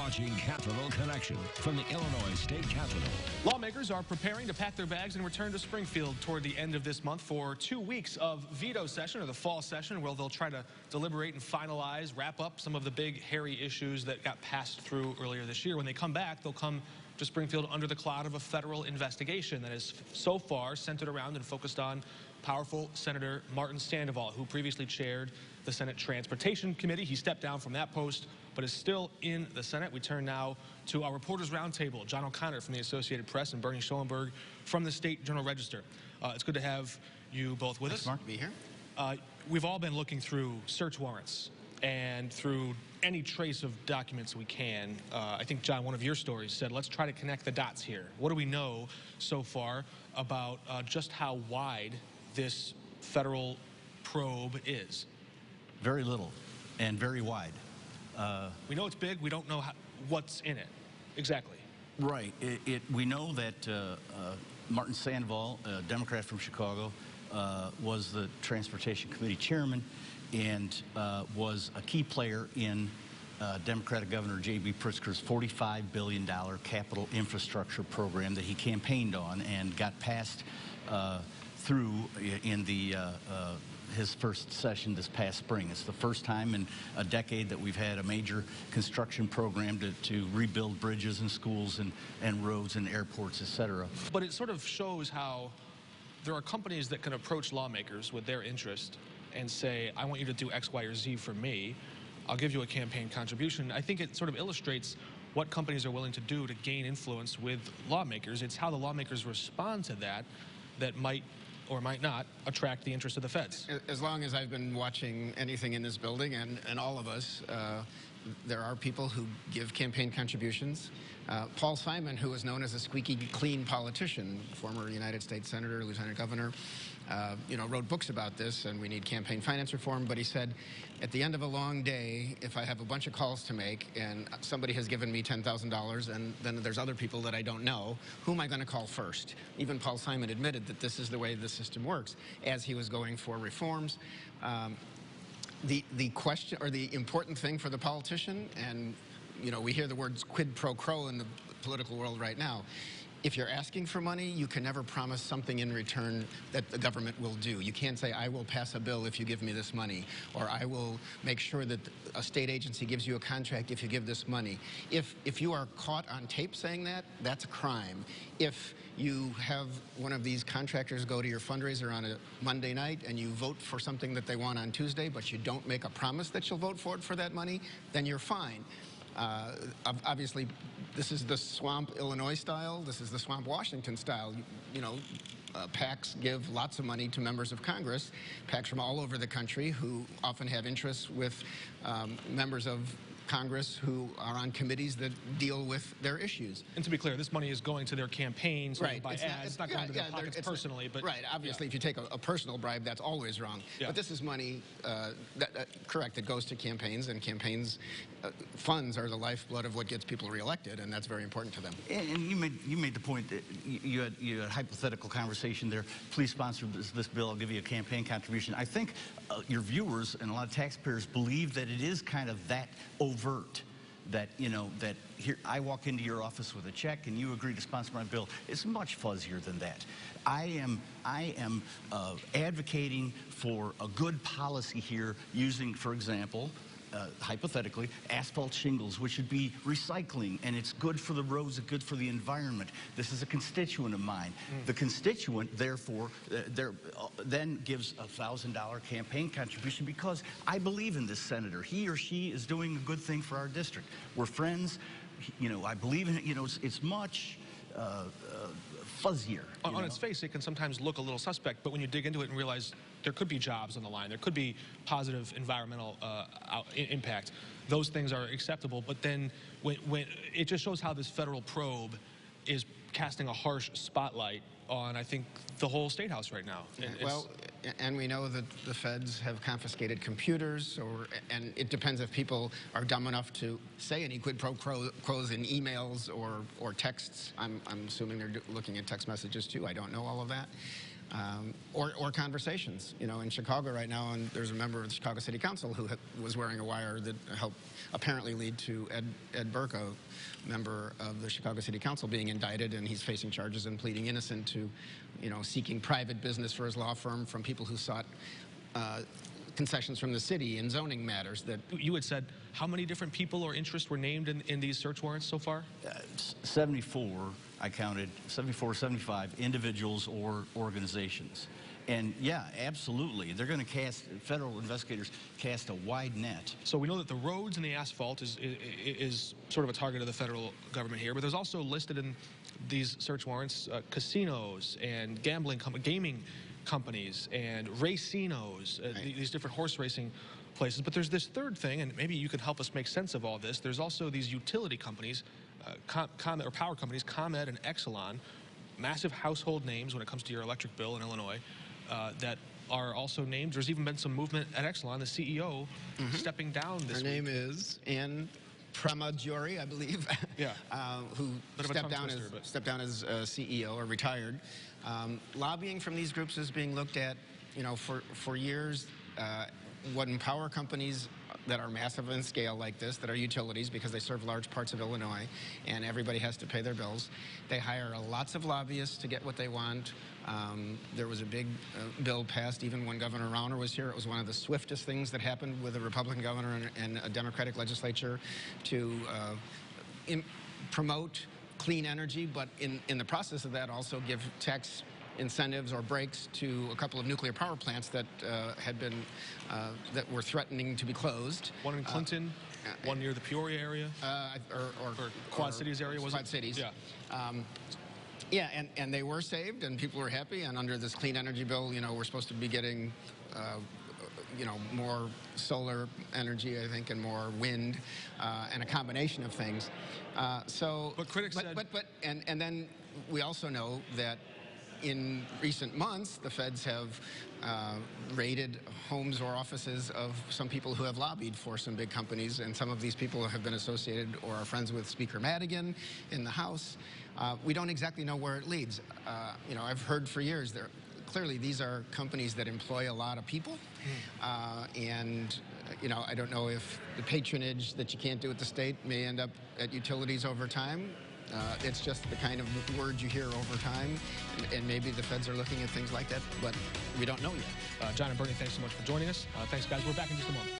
watching Capitol Connection from the Illinois State Capitol. Lawmakers are preparing to pack their bags and return to Springfield toward the end of this month for 2 weeks of veto session, or the fall session, where they'll try to deliberate and finalize, wrap up some of the big, hairy issues that got passed through earlier this year. When they come back, they'll come to Springfield under the cloud of a federal investigation that is so far centered around and focused on powerful Senator Martin Sandoval, who previously chaired the Senate Transportation Committee. He stepped down from that post, but is still in the Senate. We turn now to our Reporters Roundtable. John O'Connor from the Associated Press and Bernie Schoenburg from the State Journal-Register. It's good to have you both with us. Mark, be here. We've all been looking through search warrants and through any trace of documents we can. I think, John, one of your stories said, let's try to connect the dots here. What do we know so far about just how wide this federal probe is? Very little and very wide. We know it's big. We don't know what's in it exactly. Right. We know that Martin Sandoval, a Democrat from Chicago, was the Transportation Committee chairman and was a key player in Democratic Governor J.B. Pritzker's $45 billion capital infrastructure program that he campaigned on and got passed through in his first session this past spring. It's the first time in a decade that we've had a major construction program to rebuild bridges and schools and roads and airports, et cetera. But it sort of shows how there are companies that can approach lawmakers with their interest and say, I want you to do X, Y, or Z for me. I'll give you a campaign contribution. I think it sort of illustrates what companies are willing to do to gain influence with lawmakers. It's how the lawmakers respond to that that might or might not attract the interest of the feds. As long as I've been watching anything in this building, and all of us, there are people who give campaign contributions. Paul Simon, who is known as a squeaky clean politician, former United States Senator, Lieutenant Governor, wrote books about this, and we need campaign finance reform, but he said, at the end of a long day, if I have a bunch of calls to make and somebody has given me $10,000 and then there's other people that I don't know, who am I going to call first? Even Paul Simon admitted that this is the way the system works as he was going for reforms. The question, or the important thing for the politician, and we hear the words quid pro quo in the political world right now. If you're asking for money, you can never promise something in return that the government will do. You can't say, I will pass a bill if you give me this money, or I will make sure that a state agency gives you a contract if you give this money. If you are caught on tape saying that, that's a crime. If you have one of these contractors go to your fundraiser on a Monday night and you vote for something that they want on Tuesday, but you don't make a promise that you'll vote for it for that money, then you're fine. Obviously, this is the swamp Illinois style. This is the swamp Washington style. PACs give lots of money to members of Congress, PACs from all over the country who often have interests with members of Congress who are on committees that deal with their issues. And to be clear, this money is going to their campaigns, right? By ads. It's not going to their pockets personally. But right. Obviously, if you take a personal bribe, that's always wrong. Yeah. But this is money, correct, that goes to campaigns, and campaigns funds are the lifeblood of what gets people reelected, and that's very important to them. And you made the point that you had a hypothetical conversation there. Please sponsor this bill. I'll give you a campaign contribution. I think your viewers and a lot of taxpayers believe that it is kind of that overt, that that here I walk into your office with a check and you agree to sponsor my bill. It's much fuzzier than that. I am advocating for a good policy here, using, for example, hypothetically, asphalt shingles, which should be recycling, and it's good for the roads, it's good for the environment. This is a constituent of mine. The constituent, therefore, then gives a $1,000 campaign contribution because I believe in this senator. He or she is doing a good thing for our district. We're friends. I believe in it. It's much fuzzier. On its face, it can sometimes look a little suspect, but when you dig into it and realize there could be jobs on the line, there could be positive environmental impact, those things are acceptable. But then when it just shows how this federal probe is casting a harsh spotlight on, I think, the whole state house right now. Well, and we know that the feds have confiscated computers, and it depends if people are dumb enough to say any quid pro quos in emails or texts. I'm assuming they're looking at text messages too. I don't know all of that. or conversations. You know, in Chicago right now, and there's a member of the Chicago City Council who was wearing a wire that helped apparently lead to Ed Burke, a member of the Chicago City Council, being indicted, and he's facing charges and pleading innocent to, you know, seeking private business for his law firm from people who sought concessions from the city in zoning matters. That you had said how many different people or interests were named in these search warrants so far? 74, I counted, 74, 75 individuals or organizations. And yeah, absolutely, they're going to federal investigators cast a wide net. So we know that the roads and the asphalt is sort of a target of the federal government here, but there's also listed in these search warrants casinos and gaming companies and racinos, these different horse racing places. But there's this third thing, and maybe you can help us make sense of all this. There's also these utility companies, or power companies, ComEd and Exelon, massive household names when it comes to your electric bill in Illinois, that are also named. There's even been some movement at Exelon, the CEO stepping down this week. Her name is Ann Pramaggiore, I believe, yeah. Who stepped down as CEO or retired. Lobbying from these groups is being looked at, you know, for years. When power companies that are massive in scale like this, that are utilities because they serve large parts of Illinois and everybody has to pay their bills, they hire lots of lobbyists to get what they want. There was a big bill passed even when Governor Rauner was here. It was one of the swiftest things that happened with a Republican governor and a Democratic legislature to promote clean energy, but in the process of that also give tax incentives or breaks to a couple of nuclear power plants that that were threatening to be closed. One in Clinton, one near the Peoria area, or Quad Cities area, was it? Quad Cities. Yeah. Yeah, and they were saved, and people were happy. And under this clean energy bill, you know, we're supposed to be getting, you know, more solar energy, I think, and more wind, and a combination of things. But critics said, and then we also know that in recent months, the feds have raided homes or offices of some people who have lobbied for some big companies, and some of these people have been associated or are friends with Speaker Madigan in the House. We don't exactly know where it leads. You know, I've heard for years clearly these are companies that employ a lot of people, and you know, I don't know if the patronage that you can't do at the state may end up at utilities over time. It's just the kind of word you hear over time, and maybe the feds are looking at things like that, but we don't know yet. John and Bernie, thanks so much for joining us. Thanks, guys. We're back in just a moment.